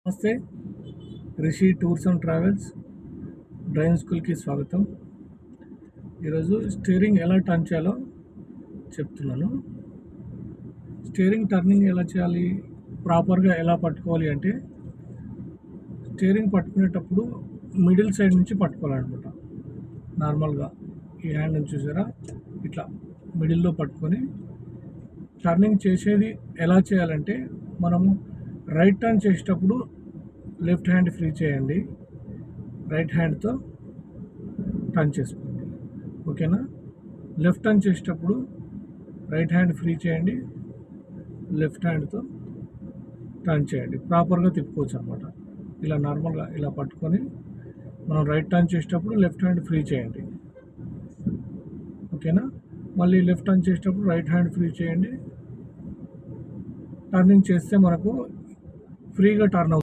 నమస్తే, Rishi tours and travels driving స్కూల్కి స్వాగతం. ఈరోజు స్టీరింగ్ ఎలా టర్న్ చేయాలో చెప్తున్నాను. స్టీరింగ్ టర్నింగ్ ఎలా చేయాలి, ప్రాపర్గా ఎలా పట్టుకోవాలి అంటే, స్టీరింగ్ పట్టుకునేటప్పుడు మిడిల్ సైడ్ నుంచి పట్టుకోవాలన్నమాట. నార్మల్గా ఈ హ్యాండ్ నుంచి చూసారా, ఇట్లా మిడిల్లో పట్టుకొని టర్నింగ్ చేసేది ఎలా చేయాలంటే, మనము రైట్ టర్న్ చేసేటప్పుడు లెఫ్ట్ హ్యాండ్ ఫ్రీ చేయండి, రైట్ హ్యాండ్తో టర్న్ చేసుకోండి. ఓకేనా? లెఫ్ట్ టర్న్ చేసేటప్పుడు రైట్ హ్యాండ్ ఫ్రీ చేయండి, లెఫ్ట్ హ్యాండ్తో టర్న్ చేయండి. ప్రాపర్గా తిప్పుకోవచ్చు అనమాట. ఇలా నార్మల్గా ఇలా పట్టుకొని మనం రైట్ టర్న్ చేసేటప్పుడు లెఫ్ట్ హ్యాండ్ ఫ్రీ చేయండి. ఓకేనా? మళ్ళీ లెఫ్ట్ టర్న్ చేసేటప్పుడు రైట్ హ్యాండ్ ఫ్రీ చేయండి. టర్నింగ్ చేస్తే మనకు ఫ్రీగా టర్న్ అవుతుంది.